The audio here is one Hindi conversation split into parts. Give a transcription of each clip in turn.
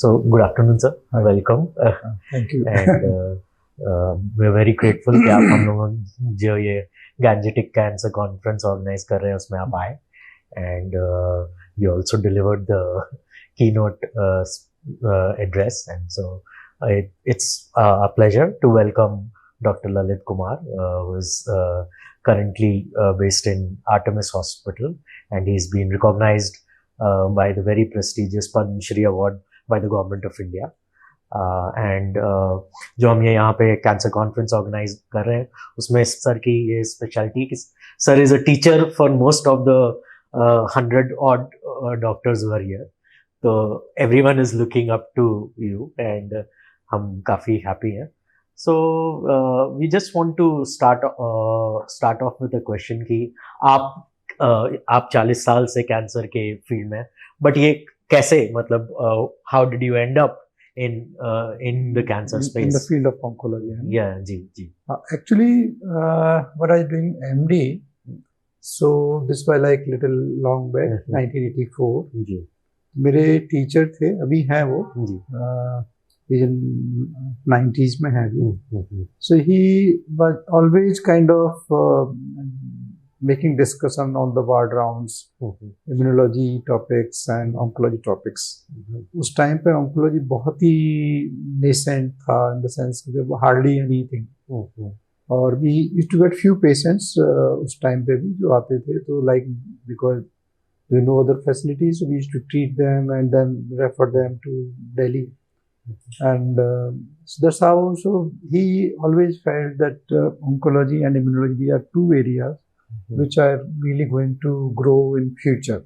So, good afternoon, sir. Hi. Welcome. Thank you. And we're very grateful कि आप हम लोग जो ये गैंजेटिक कैंसर कॉन्फ्रेंस ऑर्गेनाइज कर रहे हैं उसमें आप आए and you also delivered the keynote address, and so it's a pleasure to welcome Dr. Lalit Kumar, who is currently based in Artemis Hospital, and he's been recognized by the very prestigious Padma Shri Award by the government of India. And जो हम ये यहाँ पे कैंसर कॉन्फ्रेंस ऑर्गेनाइज कर रहे हैं उसमें सर की ये स्पेशलिटी कि sir is a teacher for most of the 100 odd doctors who are here, तो everyone is looking up to you and हम काफ़ी हैप्पी हैं. So we just want to start off with a question कि आप 40 साल से कैंसर के फील्ड में, बट ये कैसे, मतलब how did you and up in the cancer space? In the field of oncology. Yeah, ji. Actually, what I was doing MD, so this was like little long back, 1984. जी. मेरे टीचर थे, अभी हैं वो, जी. in 90s में है अभी. So he was always kind of making discussion on the ward rounds, immunology topics and oncology topics. उस टाइम पे oncology बहुत ही nascent था, in the sense that hardly anything. और we used to get few patients उस टाइम पे भी जो आते थे, तो like because there were no other facilities, so we used to treat them and then refer them to Delhi. And so that's how. So he always felt that oncology and immunology are two areas which are really going to grow in future.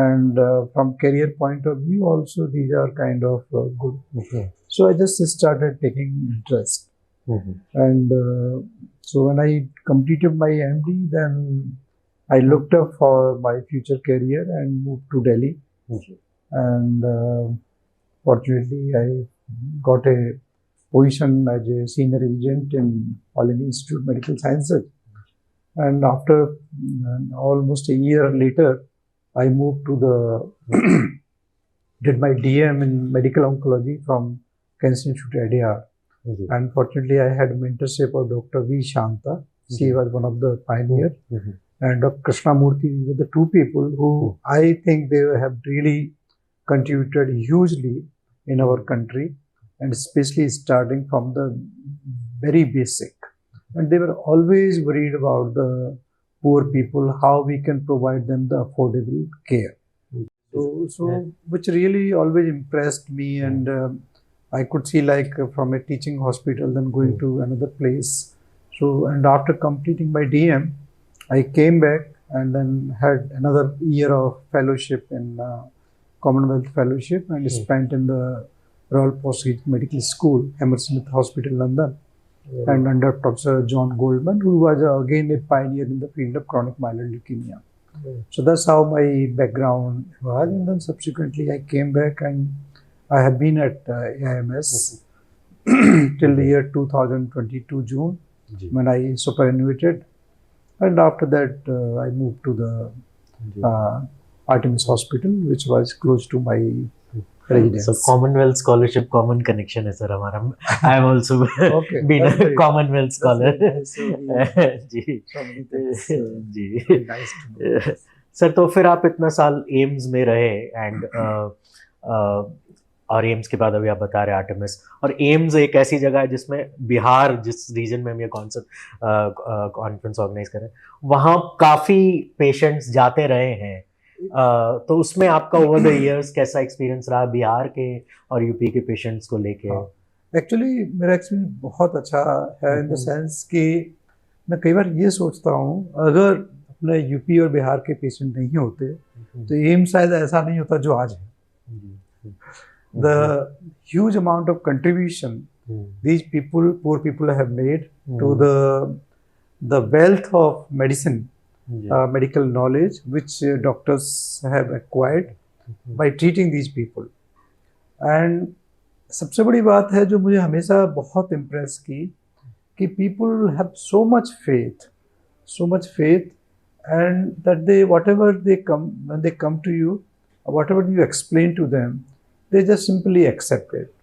And from career point of view also, these are kind of good. So I just started taking interest. And so when I completed my MD, then I looked up for my future career and moved to Delhi. And fortunately, I got a position as a senior agent in All India Institute of Medical Sciences. And after almost a year later, I moved to did my DM in medical oncology from Cancer Institute Adyar. And fortunately, I had mentorship of Dr. V. Shanta. She was one of the pioneers. And Dr. Krishnamurthy. These were the two people who I think they have really contributed hugely in our country, and especially starting from the very basic. And they were always worried about the poor people, how we can provide them the affordable care. So which really always impressed me, and I could see like from a teaching hospital then going to another place. So, and after completing my DM, I came back and then had another year of fellowship in Commonwealth Fellowship, and spent in the Royal Postgraduate Medical School, Hammersmith Hospital, London. And under Professor John Goldman, who was again a pioneer in the field of chronic myeloid leukemia. So that's how my background was. And then subsequently I came back, and I have been at AIMS till the year 2022 June, when I superannuated. And after that I moved to the Artemis Hospital, which was close to my residence. So Commonwealth scholarship, common connection है सर हमारा. I have also been a Commonwealth scholar. जी. जी. सर, तो फिर आप इतना साल एम्स में रहे, एंड और एम्स के बाद अभी आप बता रहे आर्टेमिस, और एम्स एक ऐसी जगह है जिसमें बिहार, जिस रीजन में हम ये कॉन्फ्रेंस ऑर्गेनाइज कर रहे हैं, वहाँ काफ़ी पेशेंट्स जाते रहे हैं. तो उसमें आपका ओवर द इयर्स कैसा एक्सपीरियंस रहा बिहार के और यूपी के पेशेंट्स को लेके? एक्चुअली मेरा एक्सपीरियंस बहुत अच्छा है, इन द सेंस कि मैं कई बार ये सोचता हूँ, अगर अपने यूपी और बिहार के पेशेंट नहीं होते तो एम्स शायद ऐसा नहीं होता जो आज है. The huge amount of contribution these people, poor people have made to the wealth of medicine, medical knowledge which doctors have acquired by treating these people. And सबसे बड़ी बात है जो मुझे हमेशा बहुत इम्प्रेस की, कि people have so much faith, and that they, whatever they come, when they come to you, whatever you explain to them, they just simply accept it.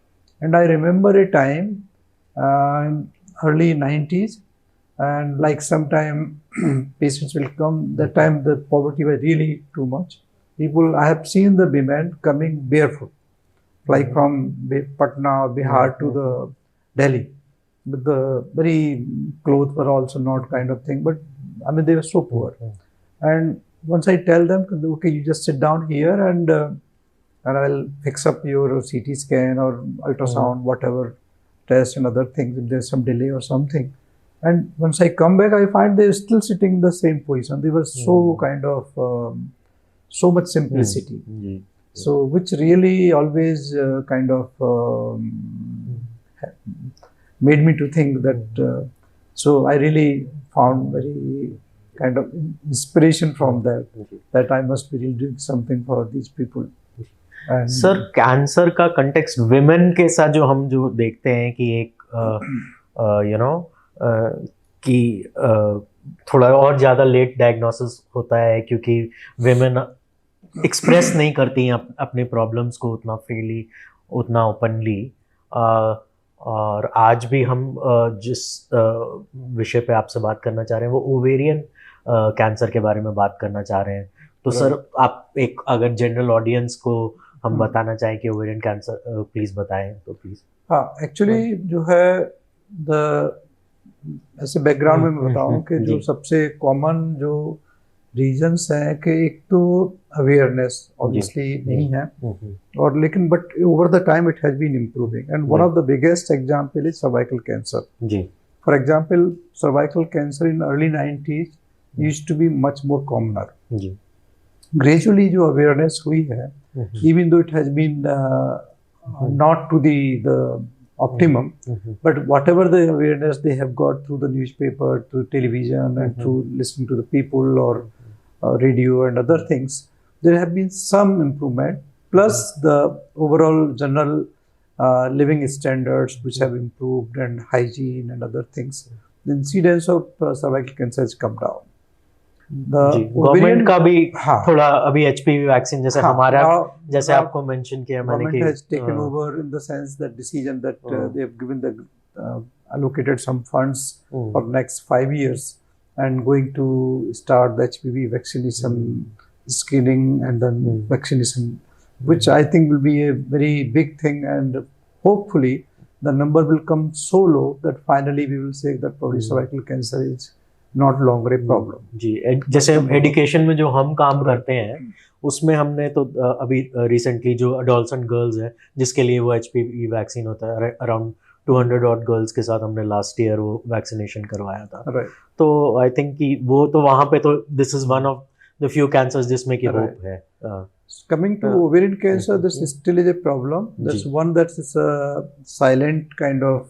And I remember a time in early 90s, and like sometime patients will come, that time the poverty was really too much. People, I have seen the women coming barefoot, like from Patna, Bihar to the Delhi. But the very clothes were also not kind of thing, but I mean, they were so poor. And once I tell them, okay, you just sit down here and I'll fix up your CT scan or ultrasound, whatever test and other things, if there's some delay or something. And once I come back, I find they're still sitting in the same position. They were so kind of, so much simplicity. So, which really always kind of made me to think that, so I really found very kind of inspiration from that I must be really doing something for these people. Sir cancer का कंटेक्स्ट विमेन के साथ जो हम जो देखते हैं कि एक यू नो कि थोड़ा और ज़्यादा लेट डायग्नोसिस होता है क्योंकि विमेन एक्सप्रेस नहीं करती हैं अपने प्रॉब्लम्स को उतना फ्रीली, उतना ओपनली। और आज भी हम जिस विषय पे आपसे बात करना चाह रहे हैं वो ओवेरियन कैंसर के बारे में बात करना चाह रहे हैं। तो सर आप एक अगर जनरल ऑडियंस को हम बताना चाहें कि ओवेरियन कैंसर प्लीज़ बताएं तो प्लीज़। हाँ, एक्चुअली जो है ऐसे बैकग्राउंड में मैं बताऊं कि जो सबसे कॉमन जो रीजंस हैं कि एक तो अवेयरनेस ऑब्वियसली नहीं है, और लेकिन but over the time it has been improving, and one of the biggest example is cervical cancer. For example cervical cancer in early 90s used to be much more commoner. Gradually जो अवेयरनेस हुई है, even though it has been not to the optimum, but whatever the awareness they have got through the newspaper, through television, and through listening to the people or radio and other things, there have been some improvement. Plus the overall general living standards which have improved, and hygiene and other things, the incidence of cervical cancer has come down. Government का भी थोड़ा अभी HPV वैक्सीन जैसे हमारा जैसे आपको मेंशन किया मैंने कि has taken over in the sense that decision that they have given the allocated some funds for next 5 years and going to start the HPV vaccination screening and then vaccination, which I think will be a very big thing, and hopefully the number will come so low that finally we will say that probably cervical cancer is not longer a problem. जी, जैसे एजुकेशन में जो हम काम करते हैं उसमें हमने तो अभी रिसेंटली जो अडोलसेंट गर्ल्स हैं जिसके लिए वो HPV वैक्सीन होता है, अराउंड 200 ऑड गर्ल्स के साथ हमने लास्ट ईयर वो वैक्सीनेशन करवाया था। तो आई थिंक कि वो तो वहाँ पे तो this is one of the few cancers जिसमें की होप है। Coming to ovarian cancer, this still is a problem. That's one that is a silent kind of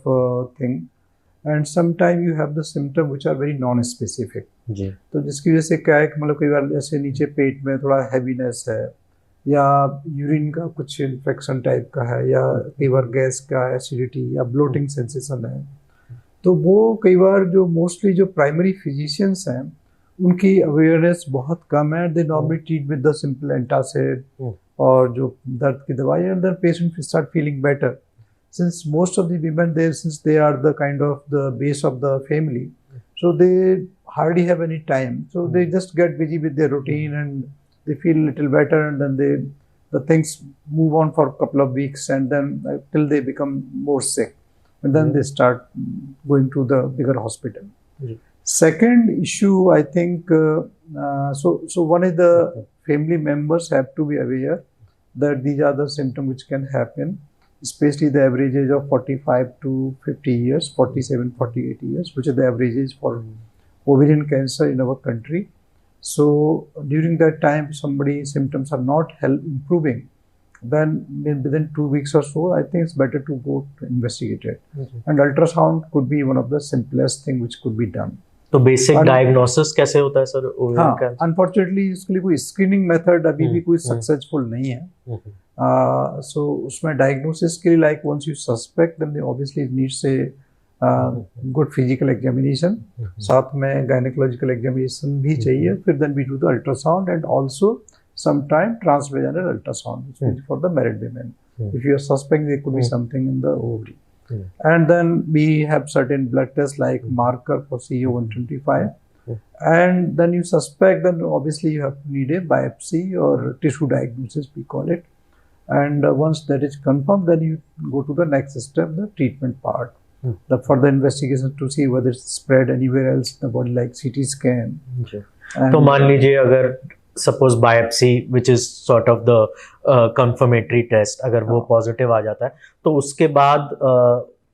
thing. And sometimes you have the symptom which are very non-specific. तो जिसकी वजह से क्या है कि मतलब कई बार जैसे नीचे पेट में थोड़ा हैवीनेस है, या यूरिन का कुछ इन्फेक्शन टाइप का है, या कई बार गैस का एसिडिटी या ब्लोटिंग सेंसेशन है। तो वो कई बार जो मोस्टली जो प्राइमरी फिजिशियंस हैं उनकी अवेयरनेस बहुत कम है। They normally treat with the simple antacid और जो दर्द की दवाई, and then patient start feeling better. Since most of the women there, since they are the kind of the base of the family, so they hardly have any time. So they just get busy with their routine and they feel a little better, and then the things move on for a couple of weeks, and then till they become more sick, and then they start going to the bigger hospital. Second issue, I think, so one is the family members have to be aware that these are the symptoms which can happen. Especially the average age of 45 to 50 years, 47, 48 years, which is the average age for ovarian cancer in our country. So during that time, if somebody's symptoms are not improving, then within 2 weeks or so, I think it's better to go to investigate it. And ultrasound could be one of the simplest thing which could be done. तो बेसिक डायग्नोसिस कैसे होता है सर ओवेरियन कैंसर? अनफॉर्चुनेटली इसके लिए कोई स्क्रीनिंग मेथड अभी भी कोई सक्सेसफुल नहीं है। सो उसमें डायग्नोसिस के लिए like once you suspect then obviously it needs a good physical examination, साथ में गायनेकोलॉजिकल एग्जामिनेशन भी चाहिए। फिर then we do the ultrasound and also sometime transvaginal ultrasound for the married women. If you are suspecting there could be something in the ovary. Hmm. And then we have certain blood tests like marker for CO125. And then you suspect, then obviously you have to need a biopsy or tissue diagnosis, we call it. And once that is confirmed, then you go to the next step, the treatment part. The further investigation to see whether it's spread anywhere else in the body, like CT scan. तो मान लीजिए अगर suppose biopsy which is sort of the confirmatory test, अगर वो पॉजिटिव आ जाता है तो उसके बाद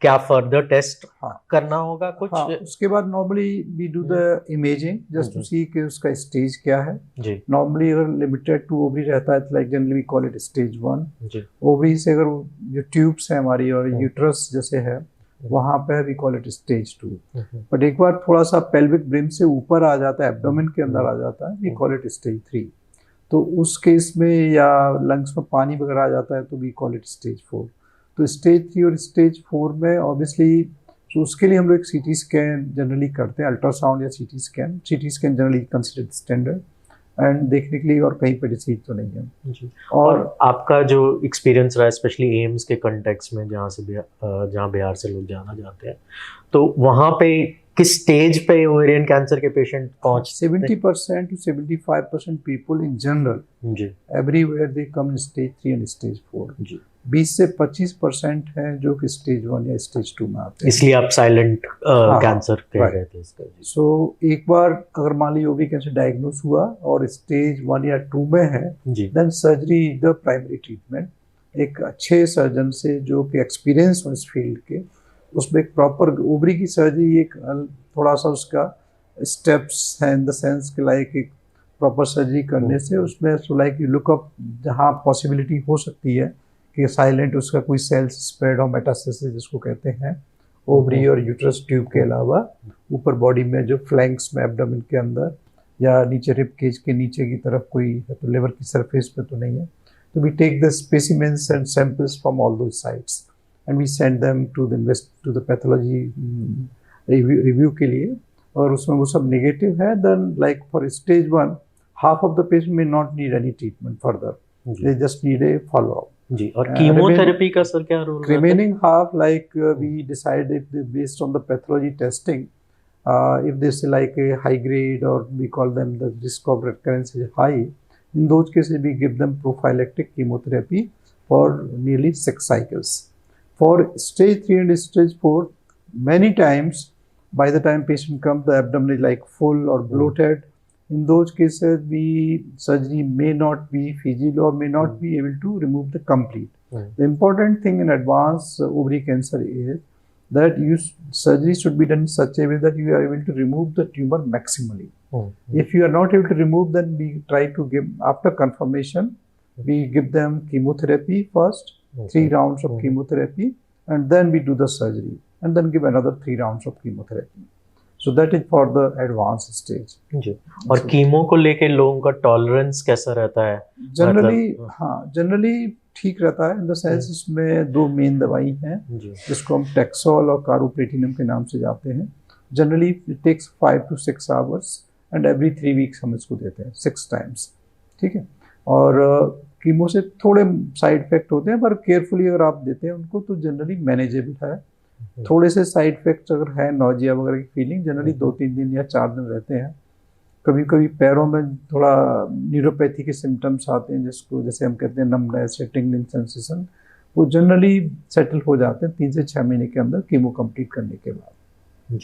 क्या फर्दर टेस्ट करना होगा कुछ? उसके बाद normally we do the imaging just to see कि उसका स्टेज क्या है जी. नॉर्मली अगर लिमिटेड टू ओवरी रहता है तो like generally we call it stage 1. Ovary से अगर जो ट्यूब्स है हमारी और यूट्रस जैसे है वहाँ पे we call it stage 2. But एक बार थोड़ा सा पेल्विक ब्रिम से ऊपर आ जाता है, एब्डोमेन के अंदर आ जाता है, वी कॉल इट स्टेज 3. तो उस केस में या लंग्स में पानी वगैरह आ जाता है तो वी कॉल इट स्टेज 4. तो स्टेज 3 और स्टेज 4 में ऑब्वियसली तो उसके लिए हम लोग सीटी स्कैन जनरली करते हैं, अल्ट्रासाउंड या CT scan generally considered standard and देखने के लिए और कहीं पर डिसीज तो नहीं है जी. और आपका जो एक्सपीरियंस रहा है स्पेशली एम्स के कंटेक्स्ट में जहाँ बिहार से लोग जाना चाहते हैं, तो वहाँ पे किस स्टेज पे ओवेरियन कैंसर के पेशेंट पहुँच? 70% to 75% पीपल इन जनरल जी everywhere they come in stage 3 and stage 4 जी. 20 से 25% है जो कि स्टेज 1 या स्टेज 2 में आते हैं. इसलिए आप साइलेंट कैंसर कह रहे थे इसका. सो एक बार अगर मान लीजिए ओवरी कैंसर डायग्नोस हुआ और स्टेज 1 या 2 में है then surgery is the primary treatment. एक अच्छे सर्जन से जो कि एक्सपीरियंस हो इस फील्ड के, उसमें एक प्रॉपर ओवरी की सर्जरी एक थोड़ा सा उसका स्टेप्स है इन द सेंस कि लाइक एक प्रॉपर सर्जरी करने से उसमें so like you look up जहाँ पॉसिबिलिटी हो सकती है कि साइलेंट उसका कोई सेल्स स्प्रेड हो, मेटास्टेसिस जिसको कहते हैं, ओवरी और यूट्रस ट्यूब के अलावा ऊपर बॉडी में जो फ्लैंक्स में एब्डोमेन के अंदर या नीचे रिब केज के नीचे की तरफ कोई है तो लिवर की सरफेस पे तो नहीं है. तो we take the specimens and samples from all those sites and we send them to the pathology review के लिए. और उसमें वो सब नेगेटिव है then like for stage 1 half of the patient may not need any treatment further, they just need a follow up जी. और कीमोथेरेपी का सर क्या रोल? Remaining half like we decide if based on the pathology testing if they say like a high grade or we call them the risk of recurrence is high, in those cases we give them prophylactic chemotherapy for nearly 6 cycles. For stage 3 and stage 4 many times by the time patient comes the abdomen is like full or bloated. In those cases surgery may not be feasible or may not be able to remove the complete. The important thing in advanced ovary cancer is that surgery should be done in such a way that you are able to remove the tumor maximally. If you are not able to remove, then we try to give, after confirmation, we give them chemotherapy first, 3 rounds of chemotherapy, and then we do the surgery, and then give another 3 rounds of chemotherapy. So that is for the advanced stage. जी. और कीमो को लेके लोगों का टॉलरेंस कैसा रहता है? जनरली ठीक रहता है इन द सेंस इसमें 2 मेन दवाई हैं जिसको हम टेक्सोल और कार्बोप्लेटिनम के नाम से जाते हैं. Generally it takes 5 to 6 hours and every 3 weeks हम इसको देते हैं 6 times. ठीक है. और कीमो से थोड़े साइड इफेक्ट होते हैं पर केयरफुली अगर आप देते हैं उनको तो जनरली मैनेजेबल है. थोड़े से साइड इफेक्ट्स अगर है नोजिया वगैरह की फीलिंग जनरली 2-3 दिन या 4 दिन रहते हैं. कभी कभी पैरों में थोड़ा न्यूरोपैथी के सिम्टम्स आते हैं जिसको जैसे हम कहते हैं नमनेस या टिंगलिंग सेंसेशन, वो जनरली सेटल हो जाते हैं 3 से 6 महीने के अंदर कीमो कंप्लीट करने के बाद.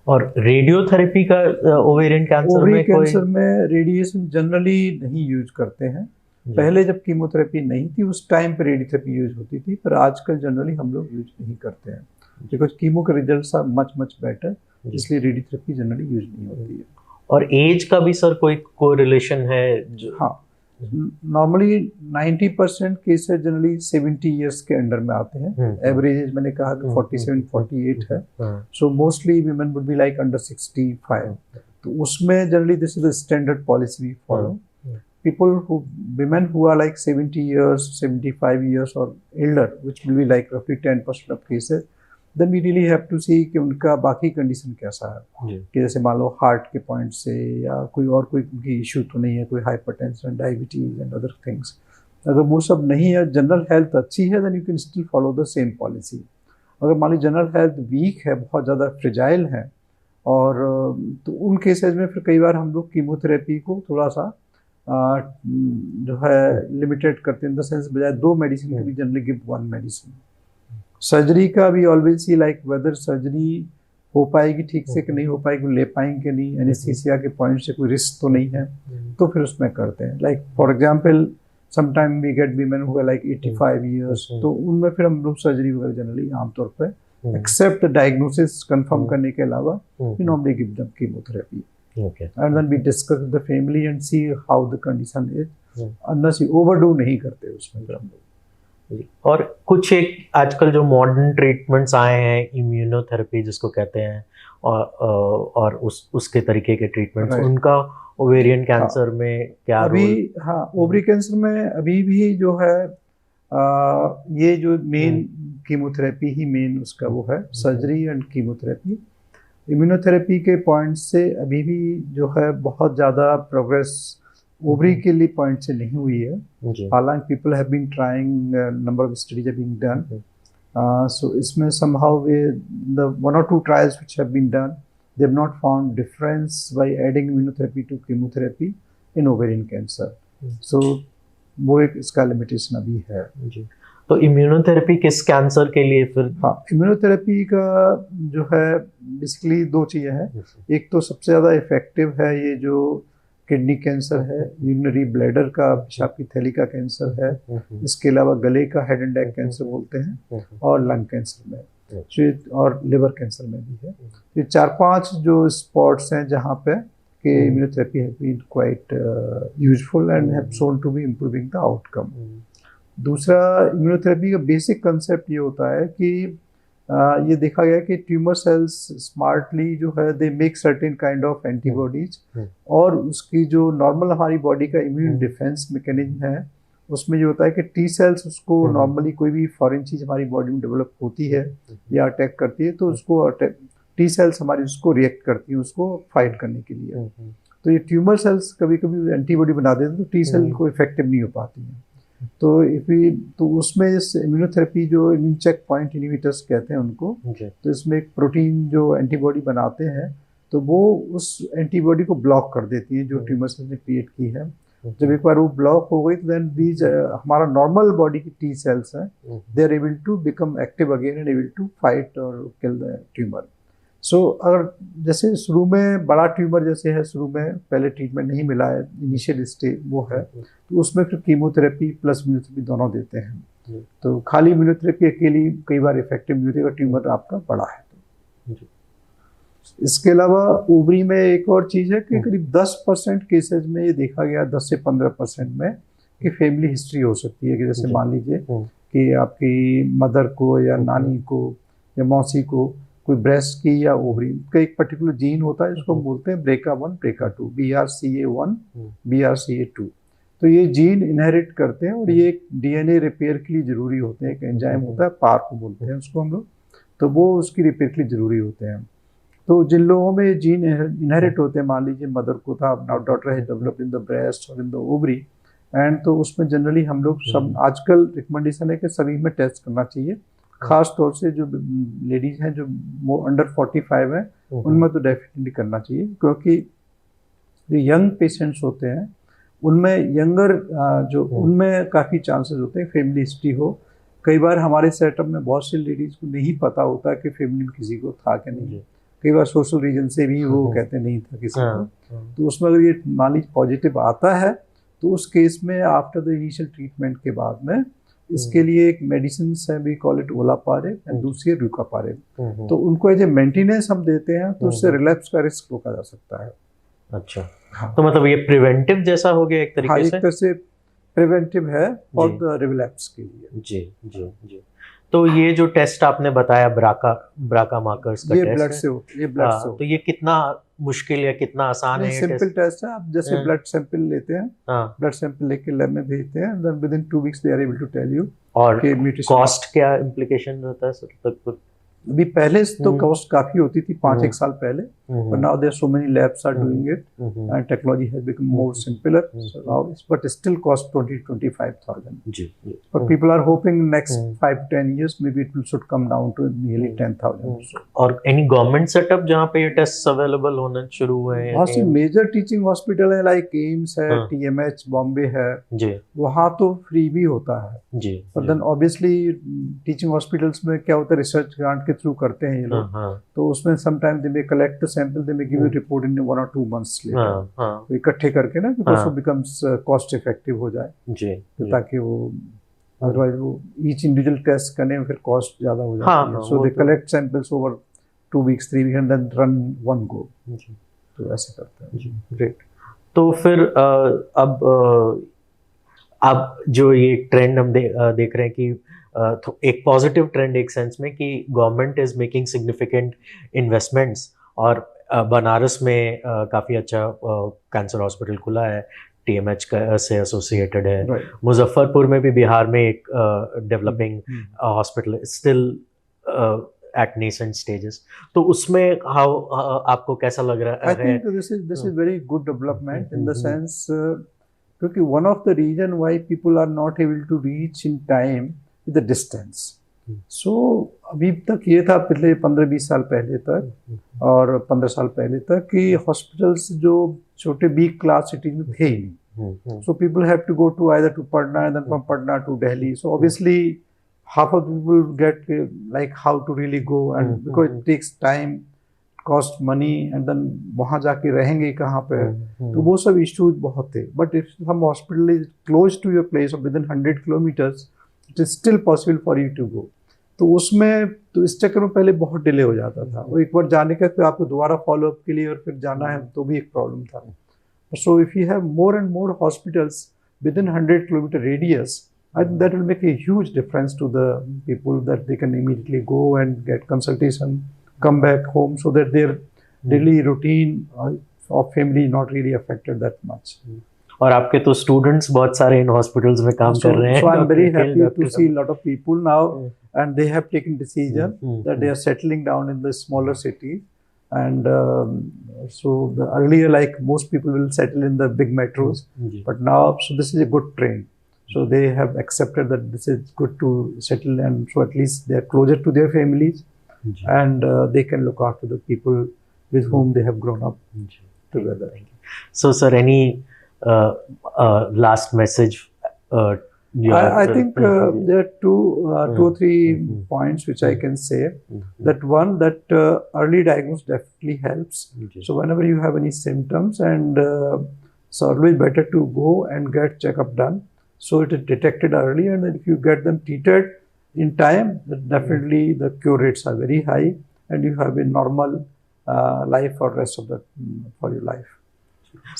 और रेडियोथेरेपी का ओवेरियन कैंसर में रेडिएशन जनरली नहीं यूज करते हैं. पहले जब कीमोथेरेपी नहीं थी उस टाइम पे रेडियोथेरेपी यूज होती थी, पर आजकल जनरली हम लोग यूज नहीं करते हैं बिकॉज कीमो के रिजल्ट्स आर मच बेटर, इसलिए रेडियोथेरेपी जनरली यूज नहीं होती है. और एज का भी सर कोई रिलेशन है? हाँ, नॉर्मली 90% केसेस जनरली 70 इयर्स के अंडर में आते हैं. एवरेज एज मैंने कहा कि 47-48 है. So mostly women would be like under 65. तो उसमें generally this is the standard policy we follow. women who are like 70 years, 75 years or elder, which will be like roughly 10% of cases, then we really have to see कि उनका बाकी कंडीशन कैसा है. कि जैसे मान लो हार्ट के पॉइंट से या कोई उनकी इशू तो नहीं है, कोई hypertension, diabetes and other things. अगर वो सब नहीं है, जनरल हेल्थ अच्छी है, then you can still follow the same policy. अगर मान लीजिए जनरल हेल्थ वीक है, बहुत ज़्यादा फ्रिजाइल है, और तो उन केसेस में फिर कई बार हम लोग कीमोथेरेपी को थोड़ा सा जो है लिमिटेड करते हैं, इन द सेंस बजाय 2 मेडिसिन के भी जनरली गिव 1 मेडिसिन। सर्जरी का भी always see like whether surgery हो पाएगी ठीक से कि नहीं हो पाएगी, ले पाएंगे कि नहीं, एनेस्थीसिया के पॉइंट से कोई रिस्क तो नहीं है, तो फिर उसमें करते हैं। Like for example sometime we get women हुआ लाइक 85 इयर्स, तो उनमें फिर हम लोग सर्जरी वगैरह जनरली आमतौर पर एक्सेप्ट डायग्नोसिस कंफर्म करने के अलावा we normally give them chemotherapy, and then we discuss with the family and see how the condition is, unless you overdo नहीं करते उसमें फिर हम लोग। और कुछ एक आजकल जो मॉडर्न ट्रीटमेंट्स आए हैं, इम्यूनोथेरेपी जिसको कहते हैं, और उसके तरीके के ट्रीटमेंट्स, उनका ओवेरियन कैंसर में क्या अभी ओवरी कैंसर में अभी भी जो है ये जो मेन कीमोथेरेपी ही मेन उसका वो है, सर्जरी एंड कीमोथेरेपी। इम्यूनोथेरेपी के पॉइंट से अभी भी जो है बहुत ज़्यादा प्रोग्रेस ओवरी के लिए पॉइंट से नहीं हुई है, हालांकि people have been trying, number of studies have been done, so इसमें somehow the 1 or 2 trials which have been done, they have not found difference by adding immunotherapy to chemotherapy in ovarian cancer, so वो एक इसका लिमिटेशन अभी है जी। तो इम्यूनोथेरेपी किस कैंसर के लिए फिर? हाँ, इम्यूनोथेरेपी का जो है बेसिकली 2 चीज़ें हैं। एक तो सबसे ज़्यादा इफेक्टिव है ये जो किडनी कैंसर है, यूरिनरी ब्लैडर का, पेशाब की थैली का कैंसर है, इसके अलावा गले का हेड एंड नेक कैंसर बोलते हैं, और लंग कैंसर में, और लिवर कैंसर में भी है। ये 4-5 जो स्पॉट्स हैं जहाँ पे कि immunotherapy have been quite useful and have shown to be improving the outcome. दूसरा, इम्यूनोथेरेपी का बेसिक कंसेप्ट ये होता है कि ये देखा गया कि ट्यूमर सेल्स स्मार्टली जो है they make certain kind of antibodies, और उसकी जो नॉर्मल हमारी बॉडी का इम्यून डिफेंस मैकेनिज्म है उसमें ये होता है कि टी सेल्स उसको नॉर्मली कोई भी फॉरेन चीज़ हमारी बॉडी में डेवलप होती है या अटैक करती है, तो उसको टी सेल्स हमारी उसको रिएक्ट करती हैं उसको फाइट करने के लिए। तो ये ट्यूमर सेल्स कभी कभी एंटीबॉडी बना देते हैं, तो टी सेल को इफेक्टिव नहीं हो पाती हैं। तो उसमें इस इम्यूनोथेरेपी जो इम्यून चेक पॉइंट इनहिबिटर्स कहते हैं उनको, तो इसमें एक प्रोटीन जो एंटीबॉडी बनाते हैं, तो वो उस एंटीबॉडी को ब्लॉक कर देती है जो ट्यूमर सेल्स ने क्रिएट की है। जब एक बार वो ब्लॉक हो गई तो देन दीज हमारा नॉर्मल बॉडी की टी सेल्स हैं, they are able to become active again and able to fight और किल द ट्यूमर। सो अगर जैसे शुरू में बड़ा ट्यूमर जैसे है, शुरू में पहले ट्रीटमेंट नहीं मिला है, इनिशियल स्टेज वो है, तो उसमें फिर कीमोथेरेपी प्लस इम्यूनोथेरेपी दोनों देते हैं। तो खाली इम्यूनोथेरेपी अकेली कई बार इफेक्टिव नहीं होती अगर ट्यूमर आपका बड़ा है तो। इसके अलावा ओवरी में एक और चीज़ है कि करीब 10% केसेज में ये देखा गया, 10 से 15% में, कि फैमिली हिस्ट्री हो सकती है। कि जैसे मान लीजिए कि आपकी मदर को या नानी को या मौसी को कोई ब्रेस्ट की या ओवरी का एक पर्टिकुलर जीन होता है जिसको हम बोलते हैं BRCA1 BRCA2, BRCA1 BRCA2। तो ये जीन इनहेरिट करते हैं और ये एक DNA रिपेयर के लिए ज़रूरी होते हैं। एक एंजाइम होता है, पार्क बोलते हैं उसको हम लोग, तो वो उसकी रिपेयर के लिए ज़रूरी होते हैं। तो जिन लोगों में ये जीन इनहेरिट होते हैं, मान लीजिए मदर को था, डॉटर है डेवलप्ड इन द ब्रेस्ट और इन द ओवरी, एंड तो उसमें जनरली हम लोग सब आजकल रिकमेंडेशन है कि सभी में टेस्ट करना चाहिए, खास तौर से जो लेडीज हैं जो अंडर 45 हैं उनमें तो डेफिनेटली करना चाहिए, क्योंकि जो यंग पेशेंट्स होते हैं उनमें यंगर जो उनमें काफ़ी चांसेस होते हैं फैमिली हिस्ट्री हो। कई बार हमारे सेटअप में बहुत सी लेडीज़ को नहीं पता होता कि फैमिली में किसी को था कि नहीं, कई बार सोशल रीजन से भी वो कहते नहीं था किसी को, तो उसमें अगर ये मान लीजिए पॉजिटिव आता है तो उस केस में आफ्टर द इनिशियल ट्रीटमेंट के बाद में इसके लिए एक मेडिसिन है, वी कॉल इट ओलापारेब एंड दूसरी रूकापारेब, तो उनको एज ए मेंटेनेंस हम देते हैं, तो उससे रिलैप्स का रिस्क रोका जा सकता है। अच्छा, हाँ। तो मतलब ये प्रिवेंटिव जैसा हो गया एक तरीके से? एक तरह से प्रिवेंटिव है फॉर द रिलैप्स के लिए। जी जी जी। तो ये जो टेस्ट आपने बताया ब्राका मार्कर्स का, ये ब्लड से तो ये कितना मुश्किल या कितना आसान है? सिंपल टेस्ट है। आप जैसे ब्लड सैंपल लेते हैं, ब्लड सैंपल लेके लैब में भेजते हैं, then within 2 weeks they are able to tell you. और कॉस्ट क्या इम्प्लीकेशन रहता है सर? अभी पहले तो कॉस्ट काफी होती थी 5-1 साल पहले, but now there are so many labs are doing it, and technology has become more simpler. So now but it still costs 20-25,000. But people are hoping next 5-10 years maybe it will should come down to nearly 10,000. और any government setup जहाँ पे ये tests available होना शुरू हुए हैं? बहुत सी मेजर टीचिंग हॉस्पिटल है, लाइक एम्स है, TMH बॉम्बे है जी, वहाँ तो फ्री भी होता है जी, पर देन ऑब्वियसली टीचिंग हॉस्पिटल्स में क्या होता है, रिसर्च ग्रांट के थ्रू करते हैं ये लोग, तो उसमें sometime they may collect sample, they may give you report in 1 or 2 months later, तो इकट्ठे करके ना बिकॉज वो बिकम्स कॉस्ट इफेक्टिव हो जाए जी, ताकि वो अदरवाइज वो ईच इंडिविजुअल टेस्ट करने में फिर कॉस्ट ज़्यादा हो जाती है, so they collect samples over 2 weeks 3 weeks and then run one go, तो ऐसे करते हैं। ग्रेट। तो फिर अब जो ये ट्रेंड हम देख रहे हैं कि तो एक पॉजिटिव ट्रेंड एक सेंस में कि government is making significant investments, और बनारस में काफ़ी अच्छा कैंसर हॉस्पिटल खुला है, TMH से एसोसिएटेड है। मुजफ्फरपुर में भी बिहार में एक developing hospital still at nascent stages, तो उसमें आपको कैसा लग रहा है? I think this is very good development in the sense, क्योंकि one of the reason why people are not able to reach in time is the distance. So अभी तक ये था पिछले 15-20 साल पहले तक और 15 साल पहले तक कि हॉस्पिटल्स जो छोटे बिग क्लास सिटीज में थे ही नहीं, so people have to go to either to Patna and then from Patna to Delhi, so obviously half of people get like how to really go, and because it takes time, cost money, and then वहाँ जाके रहेंगे कहाँ पे, तो वो सब issues बहुत थे। But if some hospital is close to your place or within 100 kilometers, it is still possible for you to go. तो उसमें तो इस चक्कर में पहले बहुत डिले हो जाता था, और एक बार जाने के फिर आपको दोबारा फॉलो अप के लिए और फिर जाना है तो भी एक प्रॉब्लम था। So if you have more and more hospitals within 100-kilometer radius, I think that will make a huge difference to the people, that they can immediately go and get consultation, come back home, so that their daily routine of family not really affected that much. और आपके तो स्टूडेंट्स बहुत सारे इन हॉस्पिटल्स में काम कर रहे हैं, so I'm very happy to see a lot of people now, and they have taken decision that they are settling down in the smaller city, and so the earlier like most people will settle in the big metros, but now so this is a good trend. So they have accepted that this is good to settle, and so at least they are closer to their families, and they can look after the people with whom they have grown up together. So sir, any last message? I think there are two or three points which I can say. That one, that early diagnosis definitely helps. So whenever you have any symptoms, and so always better to go and get checkup done, so it is detected early, and if you get them treated in time, then definitely the cure rates are very high, and you have a normal life for rest of the for your life.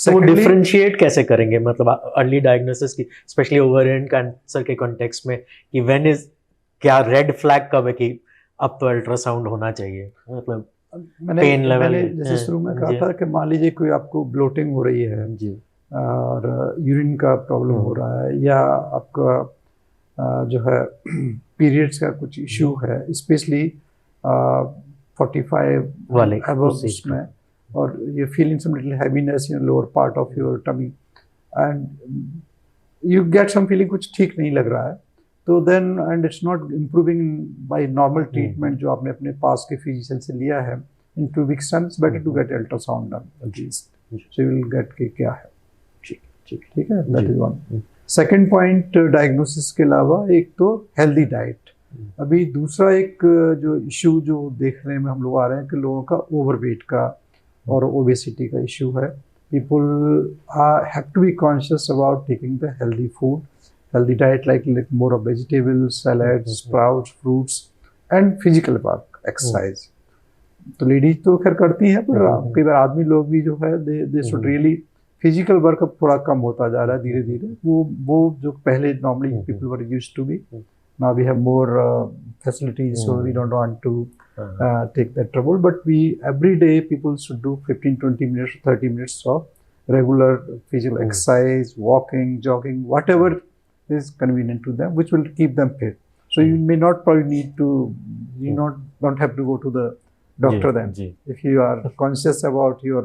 तो वो डिफरेंशिएट कैसे करेंगे, मतलब अर्ली डायग्नोसिस की, स्पेशली ओवरियन कैंसर के कॉन्टेक्स्ट में, कि व्हेन इज, क्या रेड फ्लैग कब है कि अब तो अल्ट्रासाउंड होना चाहिए, मतलब पेन लेवल जैसे शुरू में कहा था कि मान लीजिए कोई आपको ब्लोटिंग हो रही है जी, और यूरिन का प्रॉब्लम हो रहा है, या आपका जो है पीरियड्स का कुछ इश्यू है, स्पेशली 45 वाले उसमें, और you feeling some little heaviness in lower part of your tummy, and you get some feeling कुछ ठीक नहीं लग रहा है, तो then and it's not improving by normal treatment जो आपने अपने पास के फिजिशियन से लिया है, in 2 weeks time it's better to get ultrasound done at least, so you will get कि क्या है। ठीक है, that is one. Second point diagnosis के अलावा एक तो हेल्दी डाइट। अभी दूसरा एक जो इशू जो देखने में हम लोग आ रहे हैं कि लोगों का ओवरवेट का और ओबेसिटी का इशू है। People have to be conscious about taking the healthy food, healthy diet like more of vegetables, salads, sprouts, fruits and physical work, exercise. तो लेडीज तो खैर करती हैं, पर कई बार आदमी लोग भी जो है they should really physical work अब थोड़ा कम होता जा रहा है धीरे धीरे। वो जो पहले normally people were used to be, now we have more facilities, so we don't want to take that trouble, but we every day people should do 15-20 minutes 30 minutes of regular physical exercise, walking, jogging, whatever is convenient to them, which will keep them fit. So you may not probably need to, you don't have to go to the doctor than. जी If you are conscious about your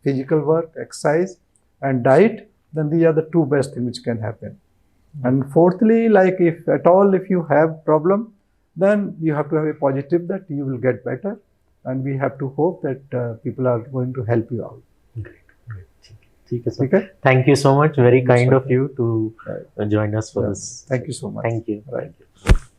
physical work, exercise, and diet, then these are the two best things which can happen. And fourthly, like if at all if you have problem, then you have to have a positive that you will get better, and we have to hope that people are going to help you out. ठीक है sir. Okay? Thank you so much. Very Thank you, kind sir. of you to Right. join us for Yeah. this. Thank you so much. Thank you. Right. Thank you.